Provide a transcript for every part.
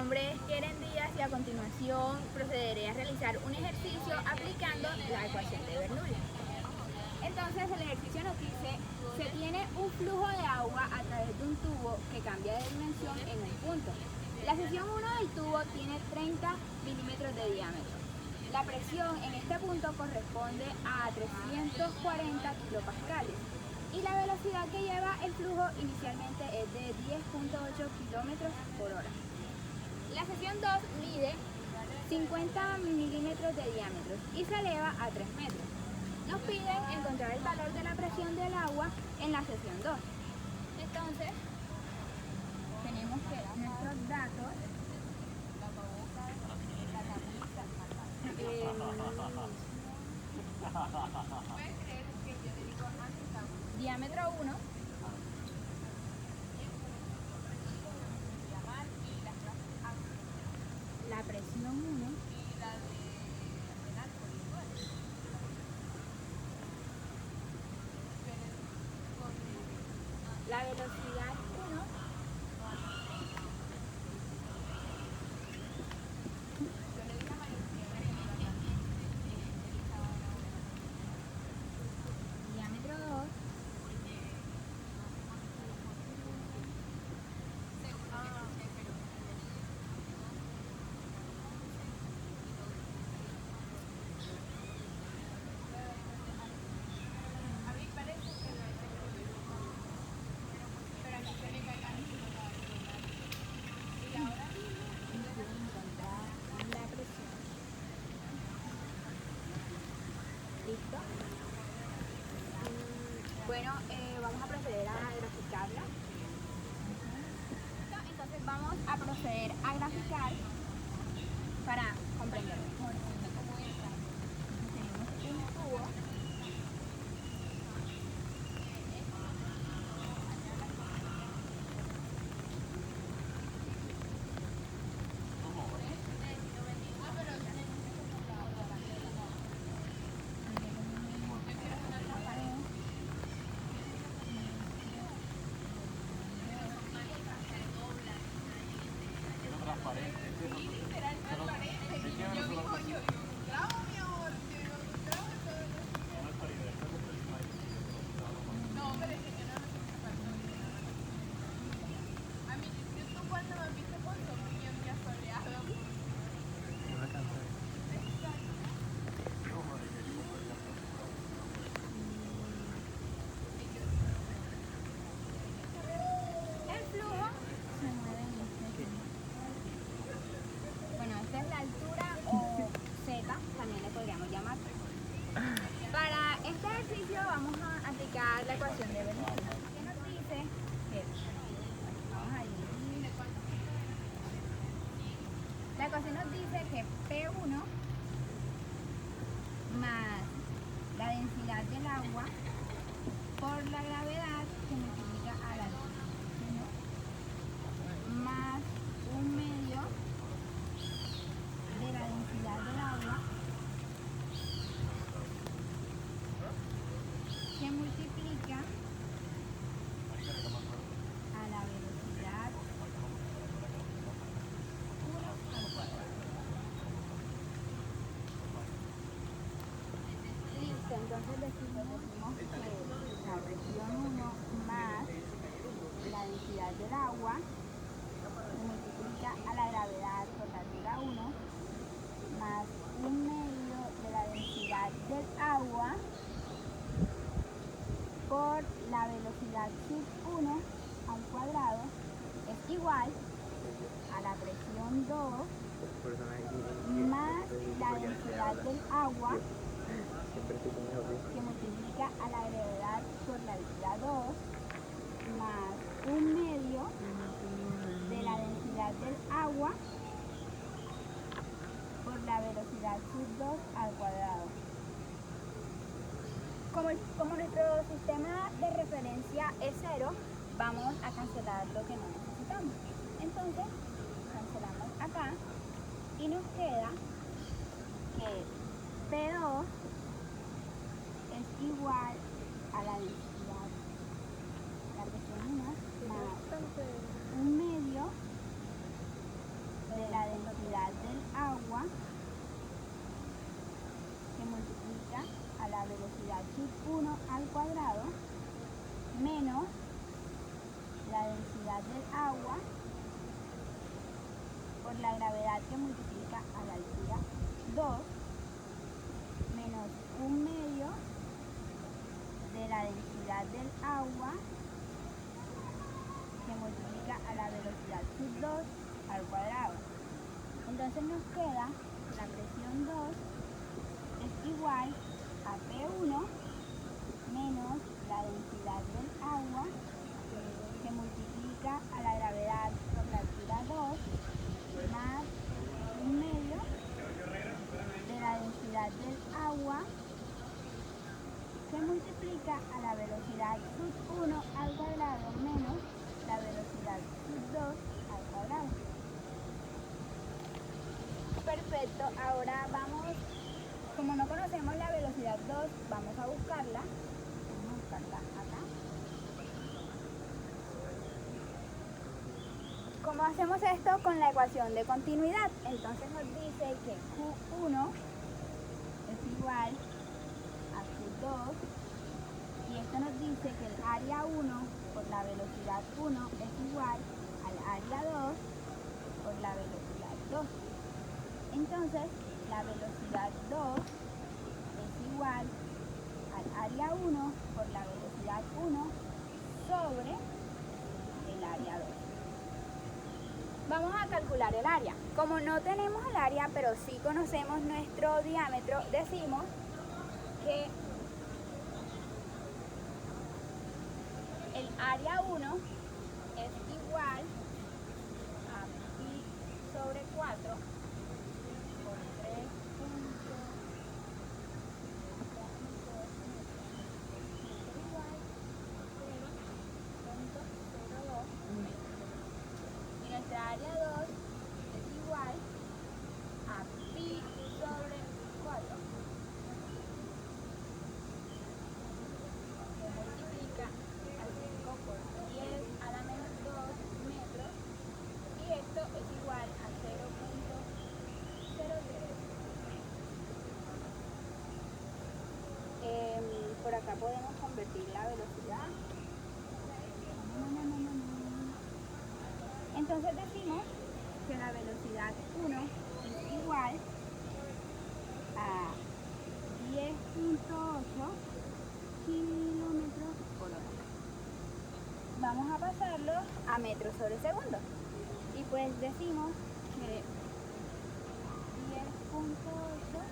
nombre es Keren Díaz y a continuación procederé a realizar un ejercicio aplicando la ecuación de Bernoulli. Entonces el ejercicio nos dice, se tiene un flujo de agua a través de un tubo que cambia de dimensión en un punto. La sección 1 del tubo tiene 30 milímetros de diámetro. La presión en este punto corresponde a 340 kilopascales y la velocidad que lleva el flujo inicialmente es de 10.8 kilómetros por hora. La sección 2 mide 50 milímetros de diámetro y se eleva a 3 metros. Nos piden encontrar el valor de la presión del agua en la sección 2. Entonces, tenemos que nuestros datos diámetro 1, la presión 1, la velocidad 1, diámetro 2, la presión. ¿Listo? Bueno, vamos a proceder a graficarla. Entonces vamos a proceder a graficar para comprender mejor. Tenemos un tubo altura o Z, también le podríamos llamar. Para este ejercicio vamos a aplicar la ecuación de Bernoulli, que nos dice que la ecuación nos dice que P1 más la densidad del agua por la gravedad que multiplica a la altura más un medio de la densidad del agua que multiplica a la velocidad 1 al cuadrado. Listo, entonces decimos que la presión 1 más la densidad del agua se multiplica a la gravedad por la altura 1 más un medio de la densidad del agua por la velocidad sub 1 al cuadrado es igual a la presión 2 más la densidad del agua que multiplica a la gravedad por la altura 2 más un medio de la densidad del agua por la velocidad sub 2 al cuadrado. Como nuestro sistema de referencia es 0, vamos a cancelar lo que no necesitamos. Entonces, cancelamos acá y nos queda que P2 es igual a la densidad, la presión 1 más un medio de se multiplica a la velocidad sub 1 al cuadrado menos la densidad del agua por la gravedad que multiplica a la altura 2 menos 1/2 de la densidad del agua que multiplica a la velocidad sub 2 al cuadrado. Entonces nos queda la presión 2 es igual a P1 menos la densidad del agua que multiplica a la gravedad por la altura 2 más 1/2 de la densidad del agua que multiplica a la velocidad sub 1 al cuadrado menos la velocidad sub 2 al cuadrado. Perfecto, ahora vamos, como no conocemos la velocidad 2, vamos a buscarla. Vamos a buscarla acá. ¿Cómo hacemos esto? Con la ecuación de continuidad. Entonces nos dice que Q1 es igual a Q2 y esto nos dice que el área 1 por la velocidad 1 es igual al área 2 por la velocidad 2. Entonces la velocidad 2 es igual al área 1 por la velocidad 1 sobre el área 2. Vamos a calcular el área. Como no tenemos el área, pero sí conocemos nuestro diámetro, decimos que el área 1 es igual a pi sobre 4 por 3 y nuestra área 2 es igual a pi sobre 4 que multiplica a 5 por 10 a la menos 2 metros y esto es igual a 0.03. Por acá podemos convertir la velocidad. Entonces decimos que la velocidad 1 es igual a 10.8 kilómetros por hora. Vamos a pasarlo a metros sobre segundo. Y pues decimos que 10.8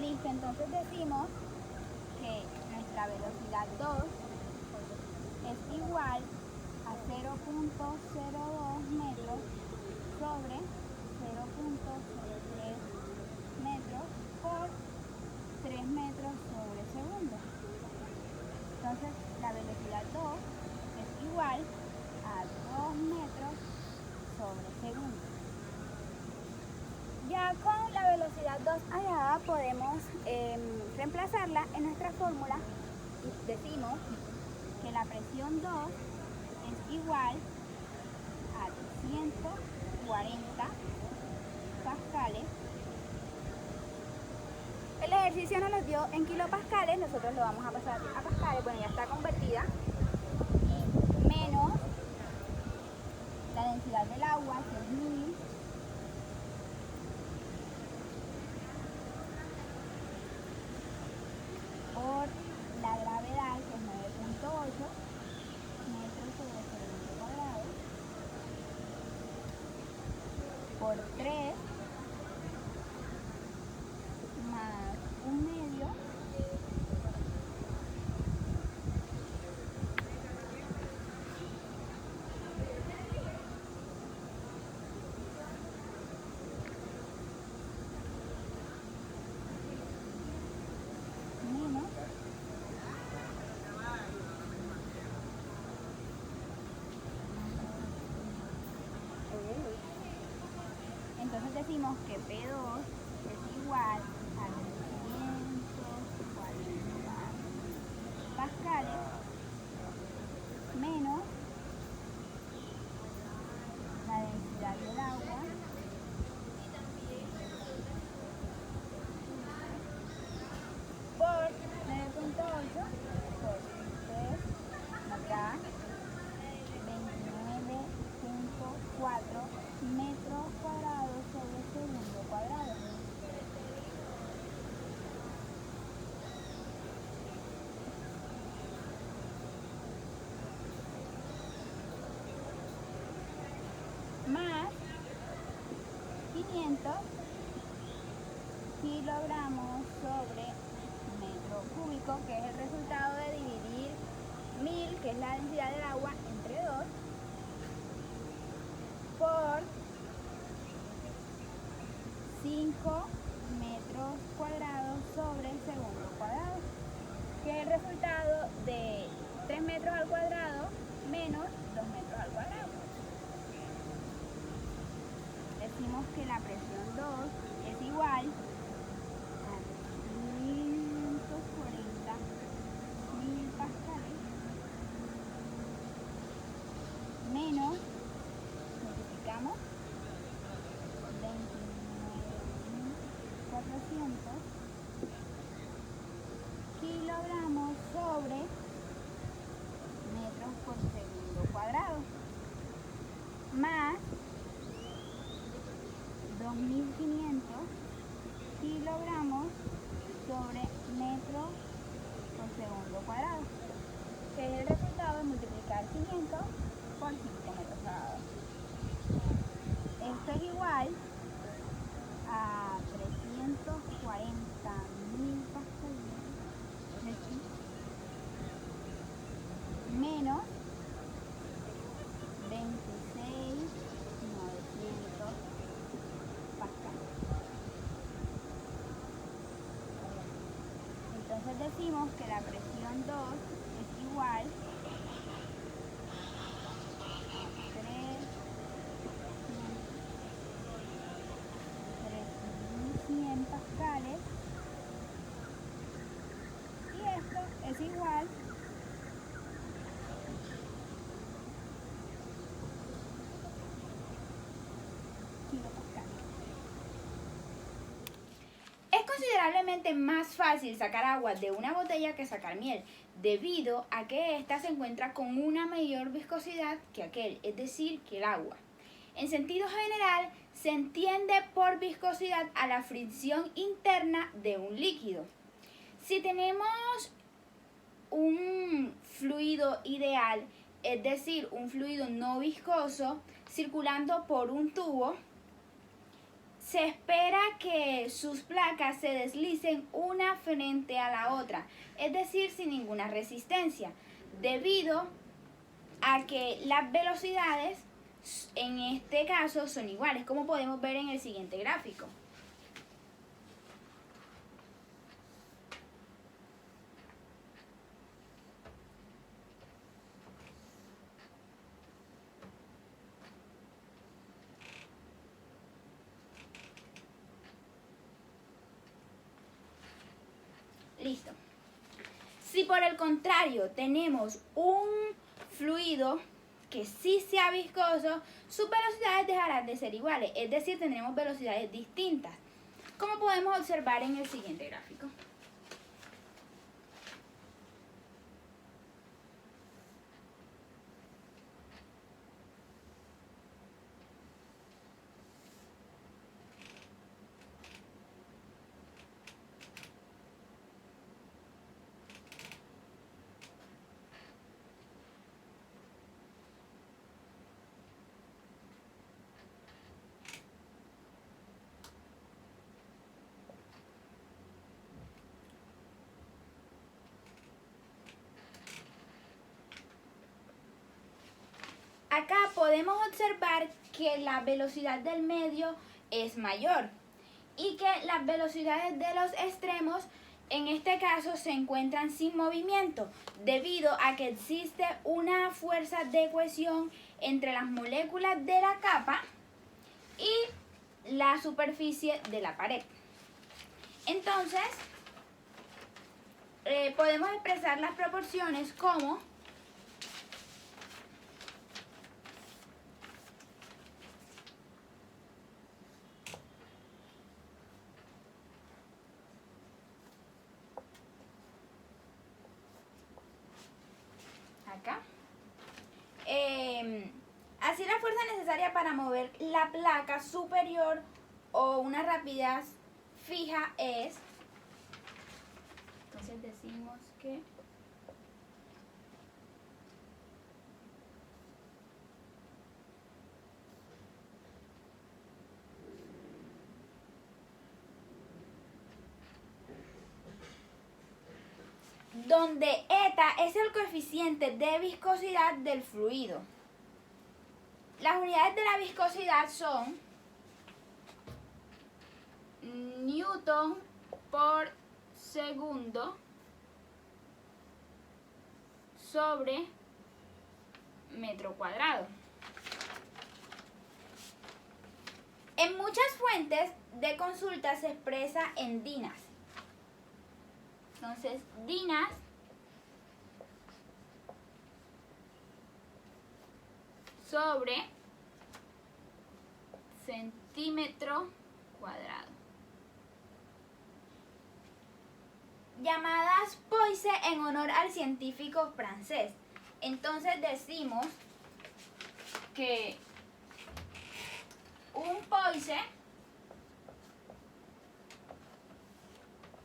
Listo, entonces decimos que nuestra velocidad 2 es igual a 0.02 metros sobre 0.03 metros por 3 metros sobre segundo. Entonces la velocidad 2 es igual a 2 metros sobre segundo. Ya con la velocidad 2 hallada podemos reemplazarla en nuestra fórmula. Decimos que la presión 2 es igual a 140 pascales. El ejercicio nos lo dio en kilopascales, nosotros lo vamos a pasar a pascales, bueno, ya está convertida, y menos la densidad del agua, que es 1000, por la gravedad, que es 9.8 metros sobre segundo cuadrado, por 3 más 1/2 menos entonces decimos que P2 es igual a 540 pascales menos la densidad del agua por 9.8 por 3 acá 29.4 metros cuadrados sobre segundo cuadrado. Más 500 kilogramos sobre metro cúbico, que es el resultado de dividir 1000, que es la densidad del agua, entre 2, por 5 metros cuadrados sobre segundo cuadrado, que es el resultado de 3 metros al cuadrado menos 2 metros al cuadrado. Decimos que la presión 2 es igual a 540.000 pascales menos, multiplicamos, 29.400 kilogramos sobre metros por segundo cuadrado, más 2.500 kilogramos sobre metro por segundo cuadrado, que es el resultado de multiplicar 500 por 5 metros cuadrados. Esto es igual a 340.000 pascales menos 26.900 pascales. Entonces decimos que la presión 2 es igual a 3.100 pascales y esto es igual kilopascales. Es considerablemente más fácil sacar agua de una botella que sacar miel, debido a que ésta se encuentra con una mayor viscosidad que aquel, es decir, que el agua. En sentido general, se entiende por viscosidad a la fricción interna de un líquido. Si tenemos un fluido ideal, es decir, un fluido no viscoso, circulando por un tubo, se espera que sus placas se deslicen una frente a la otra, es decir, sin ninguna resistencia, debido a que las velocidades en este caso son iguales, como podemos ver en el siguiente gráfico. Listo. Si por el contrario tenemos un fluido que sí sea viscoso, sus velocidades dejarán de ser iguales, es decir, tendremos velocidades distintas, como podemos observar en el siguiente gráfico. acá podemos observar que la velocidad del medio es mayor y que las velocidades de los extremos en este caso se encuentran sin movimiento debido a que existe una fuerza de cohesión entre las moléculas de la capa y la superficie de la pared. Entonces, podemos expresar las proporciones como acá. Así la fuerza necesaria para mover la placa superior o una rapidez fija es, entonces decimos que donde eta es el coeficiente de viscosidad del fluido. Las unidades de la viscosidad son newton por segundo sobre metro cuadrado. En muchas fuentes de consulta se expresa en dinas. Entonces, dinas sobre centímetro cuadrado. Llamadas Poise en honor al científico francés. Entonces decimos que un Poise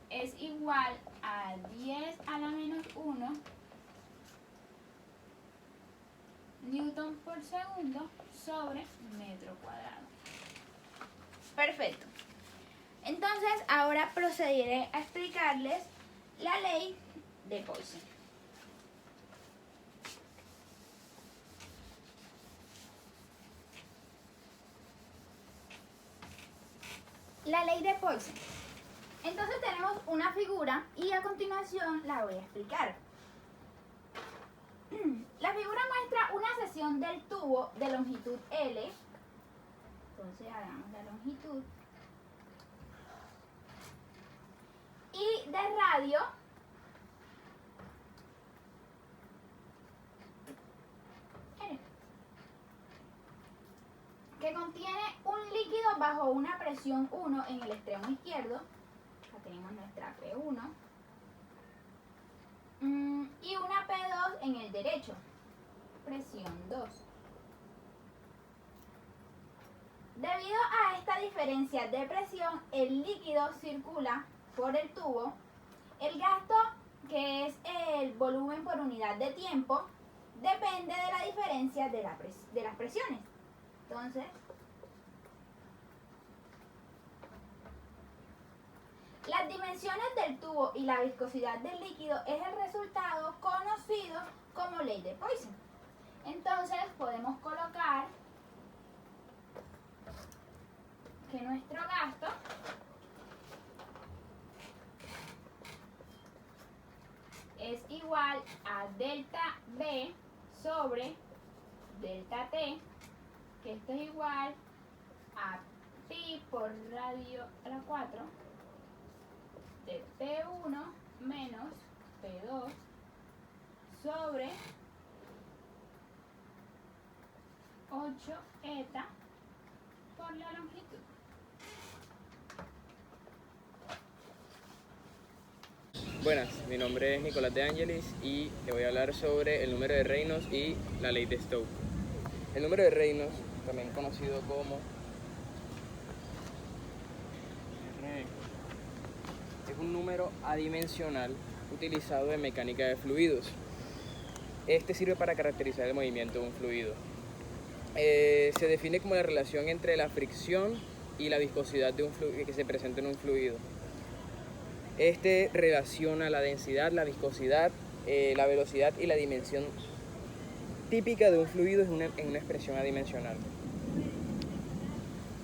es igual a 10 a la menos 1 newton por segundo sobre metro cuadrado. Perfecto. Entonces, ahora procederé a explicarles la ley de Poisson. La ley de Poisson. Entonces tenemos una figura y a continuación la voy a explicar. La figura muestra una sección del tubo de longitud L. Entonces hagamos la longitud. Y de radio R, que contiene un líquido bajo una presión 1 en el extremo izquierdo. Acá tenemos nuestra P1. Y una P2 en el derecho, presión 2. Debido a esta diferencia de presión, el líquido circula por el tubo. El gasto, que es el volumen por unidad de tiempo, depende de la diferencia de las presiones. Entonces, las dimensiones del tubo y la viscosidad del líquido es el resultado conocido como ley de Poisson. Entonces podemos colocar que nuestro gasto es igual a delta B sobre delta T, que esto es igual a pi por radio a la 4 de P1 menos P2 sobre 8 eta por la longitud. Buenas, mi nombre es Nicolás de Angelis y te voy a hablar sobre el número de Reynolds y la ley de Stokes. El número de Reynolds, también conocido como R, es un número adimensional utilizado en mecánica de fluidos. Este sirve para caracterizar el movimiento de un fluido. Se define como la relación entre la fricción y la viscosidad de un fluido que se presenta en un fluido. Este relaciona la densidad, la viscosidad, la velocidad y la dimensión típica de un fluido es en una expresión adimensional.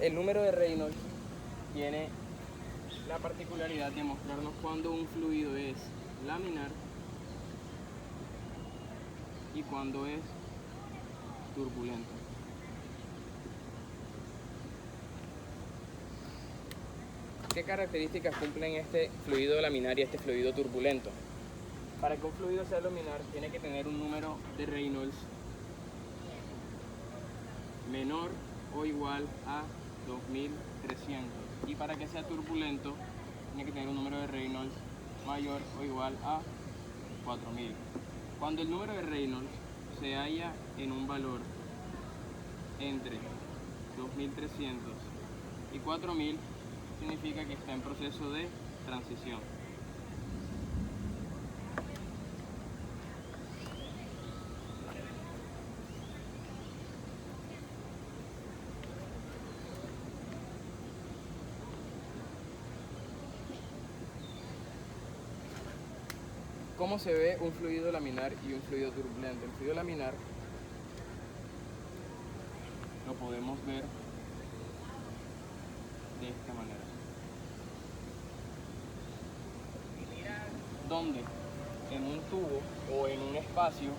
El número de Reynolds tiene la particularidad de mostrarnos cuando un fluido es laminar y cuando es turbulento. ¿Qué características cumplen este fluido laminar y este fluido turbulento? Para que un fluido sea laminar tiene que tener un número de Reynolds menor o igual a 2300, y para que sea turbulento tiene que tener un número de Reynolds mayor o igual a 4000. Cuando el número de Reynolds se halla en un valor entre 2300 y 4000, significa que está en proceso de transición. ¿Cómo se ve un fluido laminar y un fluido turbulento? El fluido laminar lo podemos ver de esta manera, donde en un tubo o en un espacio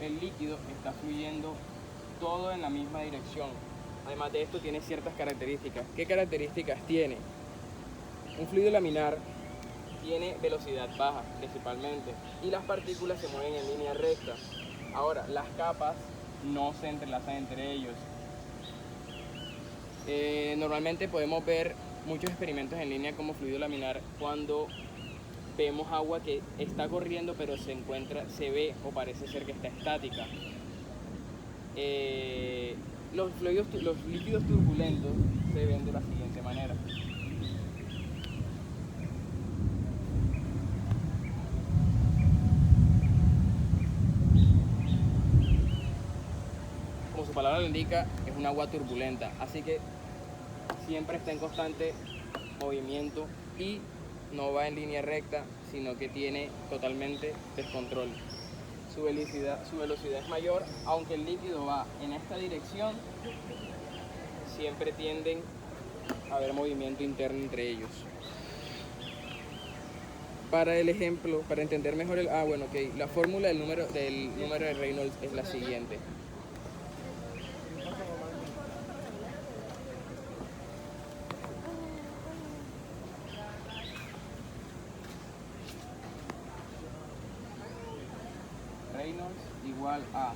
el líquido está fluyendo todo en la misma dirección. Además de esto tiene ciertas características. ¿Qué características tiene? Un fluido laminar tiene velocidad baja principalmente y las partículas se mueven en línea recta. Ahora, las capas no se entrelazan entre ellos. Normalmente podemos ver muchos experimentos en línea como fluido laminar cuando vemos agua que está corriendo pero se ve o parece ser que está estática. Los líquidos turbulentos se ven de la siguiente manera. Como su palabra lo indica, es un agua turbulenta, así que siempre está en constante movimiento y no va en línea recta, sino que tiene totalmente descontrol. Su velocidad es mayor, aunque el líquido va en esta dirección, siempre tienden a haber movimiento interno entre ellos. Para el ejemplo, para entender mejor la fórmula del número de Reynolds es la siguiente. Reynolds igual a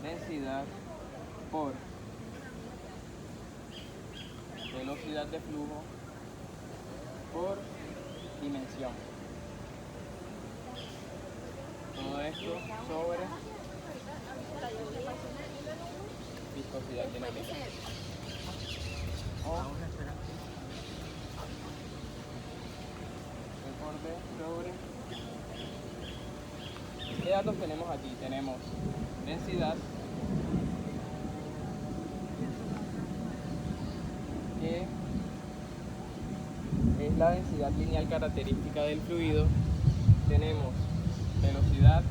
densidad por velocidad de flujo por dimensión. Todo esto sobre viscosidad dinámica. Recorte sobre. ¿Qué datos tenemos aquí? Tenemos densidad, que es la densidad lineal característica del fluido. Tenemos velocidad,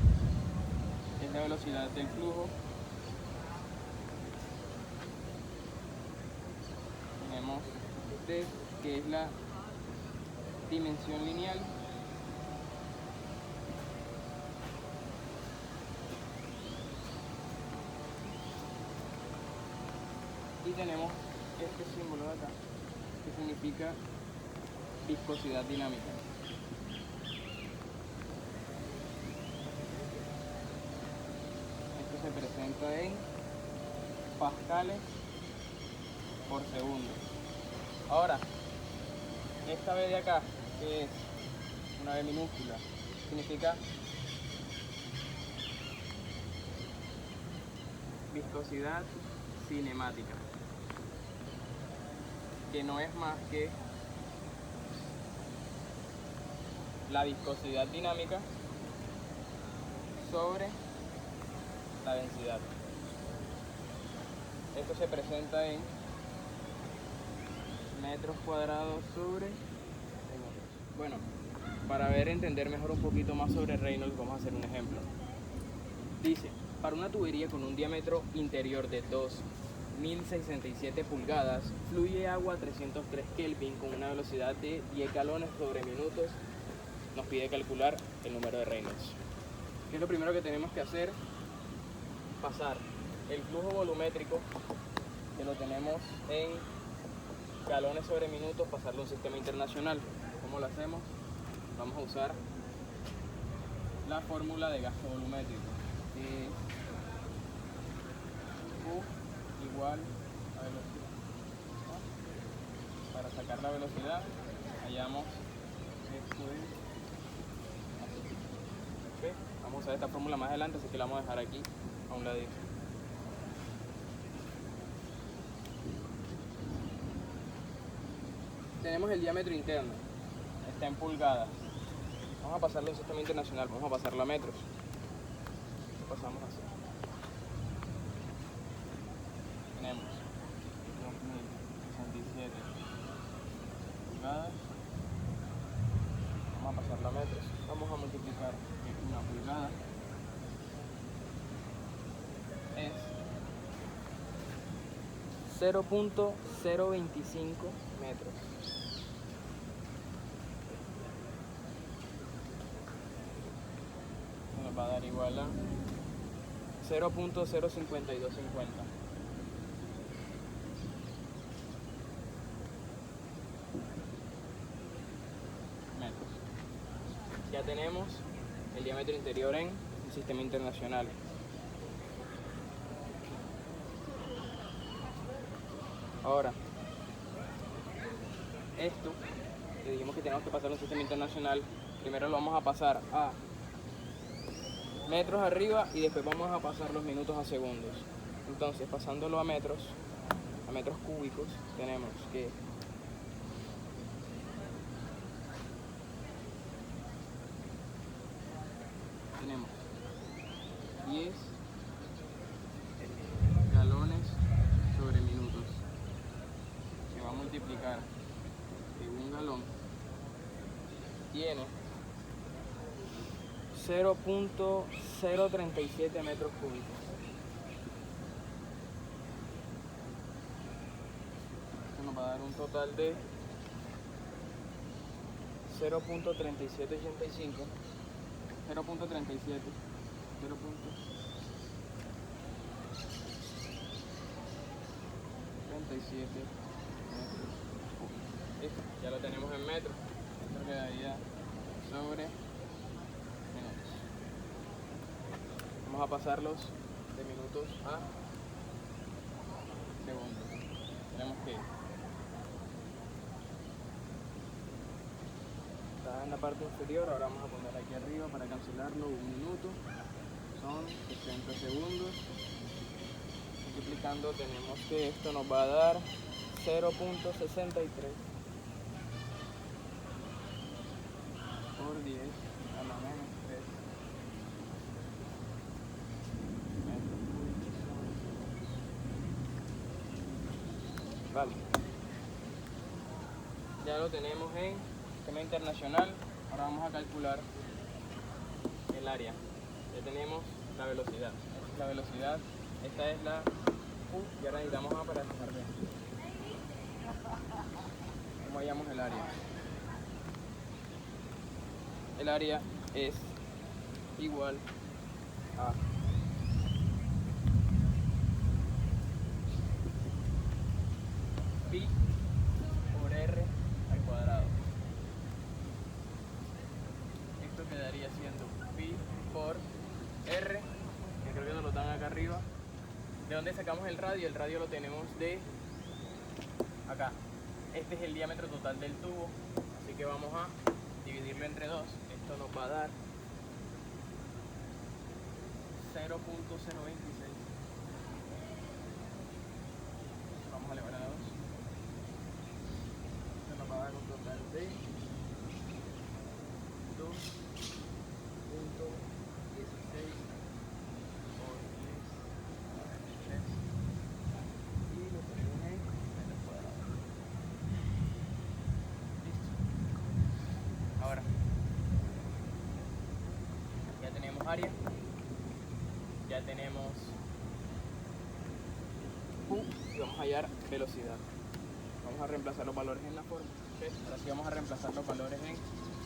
que es la velocidad del flujo. Tenemos T, que es la dimensión lineal. Y tenemos este símbolo de acá, que significa viscosidad dinámica. Esto se presenta en pascales por segundo. Ahora, esta B de acá, que es una B minúscula, significa viscosidad cinemática, que no es más que la viscosidad dinámica sobre la densidad. Esto se presenta en metros cuadrados sobre Reynolds. Bueno, para entender mejor un poquito más sobre Reynolds, vamos a hacer un ejemplo. Dice, Para una tubería con un diámetro interior de 2.067 pulgadas, fluye agua a 303 Kelvin con una velocidad de 10 galones sobre minutos. Nos pide calcular el número de Reynolds. ¿Qué es lo primero que tenemos que hacer? Pasar el flujo volumétrico, que lo tenemos en galones sobre minutos, pasarlo a un sistema internacional. ¿Cómo lo hacemos? Vamos a usar la fórmula de gasto volumétrico, que es Q igual a velocidad. Para sacar la velocidad, hallamos esto es así. ¿Okay? Vamos a usar esta fórmula más adelante, así que la vamos a dejar aquí a un ladito. Tenemos el diámetro interno, está en pulgadas. Vamos a pasarlo a un sistema internacional, vamos a pasarlo a metros. Lo pasamos así. Tenemos 2067 pulgadas. Vamos a pasarlo a metros. Vamos a multiplicar una pulgada. Es 0.025 metros. Nos va a dar igual a 0.05250. Metros. Ya tenemos el diámetro interior en el sistema internacional. Ahora, esto que dijimos que tenemos que pasar a un sistema internacional, primero lo vamos a pasar a metros arriba y después vamos a pasar los minutos a segundos. Entonces, pasándolo a metros cúbicos, tenemos que tenemos 10 galones sobre minutos. Se va a multiplicar que un galón tiene 0.037 metros cúbicos. Esto nos va a dar un total de 0.3785. 0.37. Metros. Listo, ya lo tenemos en metros. Esto quedaría sobre minutos. Vamos a pasarlos de minutos a segundos. Tenemos que está en la parte inferior, ahora vamos a poner aquí arriba para cancelarlo. Un minuto son 60 segundos. Multiplicando tenemos que esto nos va a dar 0.63 por 10 a la menos 3 metros cúbicos. Vale, ya lo tenemos en sistema internacional. Ahora vamos a calcular el área. Ya tenemos la velocidad. Esta es la velocidad, esta es la Q y ahora necesitamos A para despejar B. ¿Cómo hallamos el área? El área es igual a pi por r al cuadrado. Esto quedaría siendo pi por r, que creo que nos lo dan acá arriba. ¿De dónde sacamos el radio? El radio lo tenemos de acá. Este es el diámetro total del tubo, así que vamos a dividirlo entre 2. Esto nos va a dar 0.026. Vamos a elevar a 2. Esto nos va a dar un total de 2.16 por 10 y lo tenemos en metros cuadrados. Listo. Ahora ya tenemos área, ya tenemos hallar velocidad. Vamos a reemplazar los valores en la fórmula. ¿Okay? Ahora sí vamos a reemplazar los valores en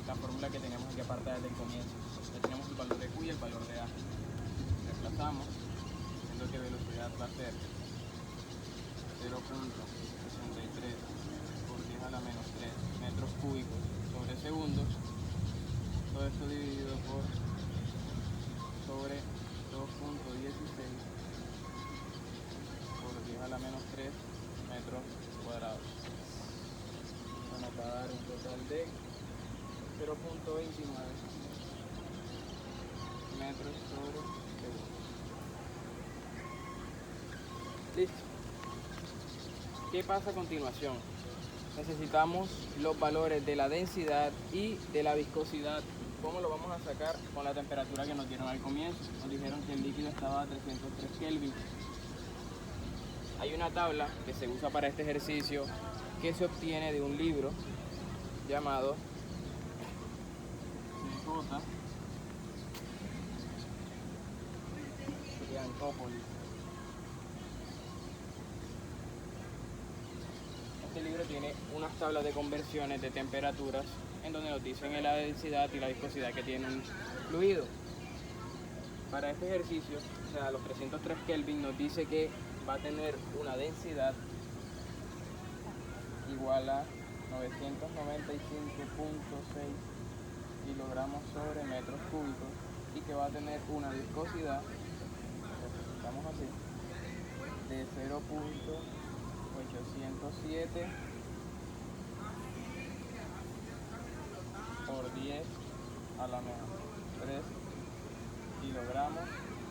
la fórmula que teníamos aquí aparte desde el comienzo. Ya tenemos el valor de Q y el valor de A. Reemplazamos, siendo que velocidad va a ser 0.63 por 10 a la menos 3 metros cúbicos sobre segundos. Todo esto dividido por sobre 2.16 por 10 a la menos 3 metros cuadrados. Esto nos va a dar un total de 0.29 metros sobre segundo. Listo. ¿Qué pasa a continuación? Necesitamos los valores de la densidad y de la viscosidad. ¿Cómo lo vamos a sacar? Con la temperatura que nos dieron al comienzo. Nos dijeron que el líquido estaba a 303 Kelvin. Hay una tabla que se usa para este ejercicio que se obtiene de un libro llamado CJ Triantopoli. Este libro tiene unas tablas de conversiones de temperaturas en donde nos dicen la densidad y la viscosidad que tiene un fluido. Para este ejercicio, o sea, los 303 Kelvin nos dice que va a tener una densidad igual a 995.6 kilogramos sobre metros cúbicos y que va a tener una viscosidad, representamos así, de 0.807 por 10 a la menos 3 kilogramos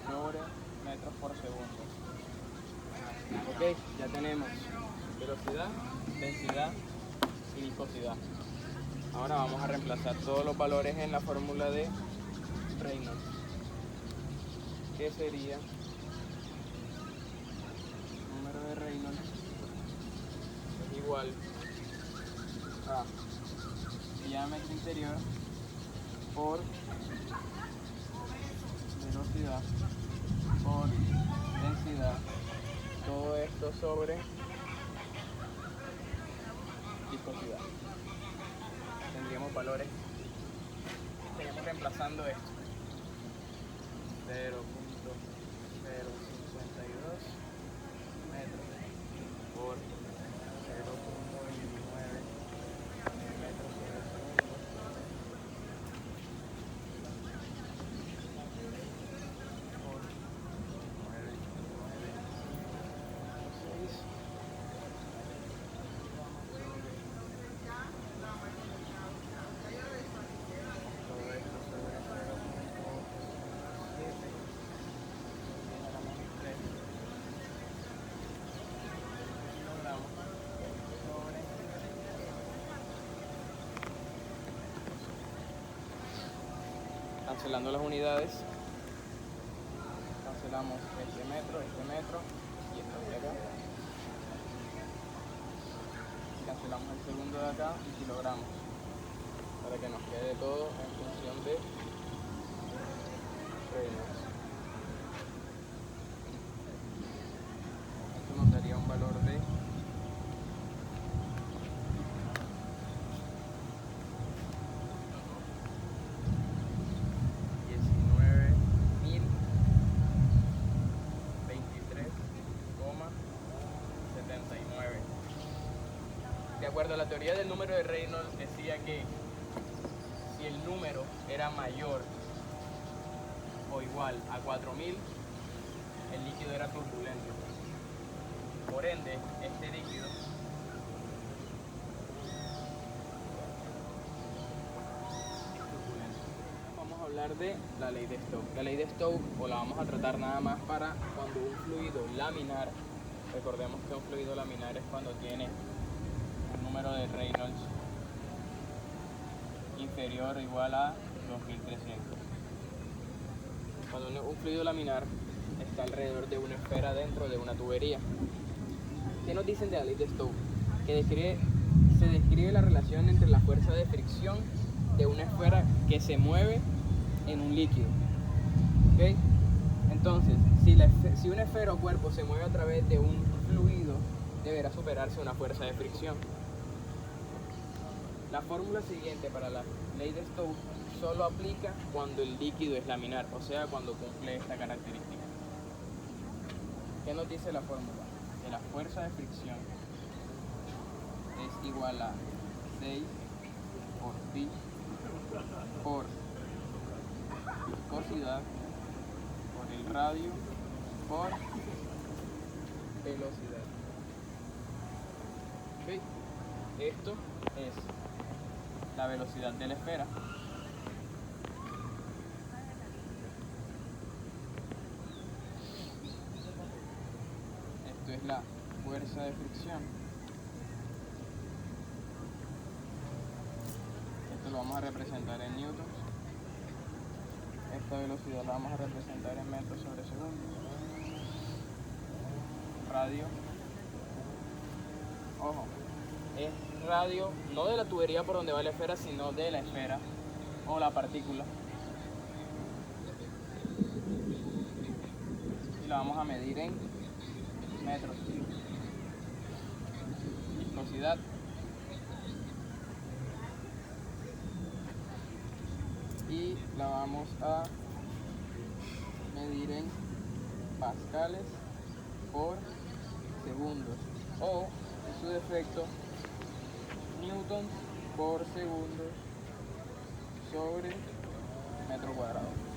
sobre metros por segundo. Ok, ya tenemos velocidad, densidad y viscosidad. Ahora vamos a reemplazar todos los valores en la fórmula de Reynolds, que sería el número de Reynolds es igual a diámetro interior por velocidad por densidad, todo esto sobre viscosidad. Tendríamos valores, estaríamos reemplazando esto, 0.052 metros por 0.29 metros sobre segundo por 9.956 todo esto sobre 0.7 a la menos 3 kilogramos sobre cancelando las unidades, cancelamos este metro y esto de acá, y cancelamos el segundo de acá y kilogramos para que nos quede todo en función de Reynolds. Esto nos daría un valor de 19.023,79. De acuerdo a la teoría del número de Reynolds, decía que si el número era mayor o igual a 4000, el líquido era turbulento. Por ende, este líquido es turbulento. Vamos a hablar de la ley de Stokes. La ley de Stokes, o la vamos a tratar nada más para cuando un fluido laminar, recordemos que un fluido laminar es cuando tiene un número de Reynolds inferior o igual a 2300. Cuando un fluido laminar está alrededor de una esfera dentro de una tubería. ¿Qué nos dicen de la ley de Stokes? Que se describe la relación entre la fuerza de fricción de una esfera que se mueve en un líquido. ¿Okay? Entonces, si una esfera o cuerpo se mueve a través de un fluido, deberá superarse una fuerza de fricción. La fórmula siguiente para la ley de Stokes solo aplica cuando el líquido es laminar, o sea, cuando cumple esta característica. ¿Qué nos dice la fórmula? Que la fuerza de fricción es igual a 6 por pi por viscosidad por el radio por velocidad. ¿Okay? Esto es la velocidad de la esfera. Esto es la fuerza de fricción. Esto lo vamos a representar en newtons. Esta velocidad la vamos a representar en metros sobre segundo. Radio. Ojo, es radio no de la tubería por donde va la esfera, sino de la esfera o la partícula. Y la vamos a medir en metros. Viscosidad. Y la vamos a medir en pascales por segundos, o en su defecto newtons por segundo sobre metro cuadrado.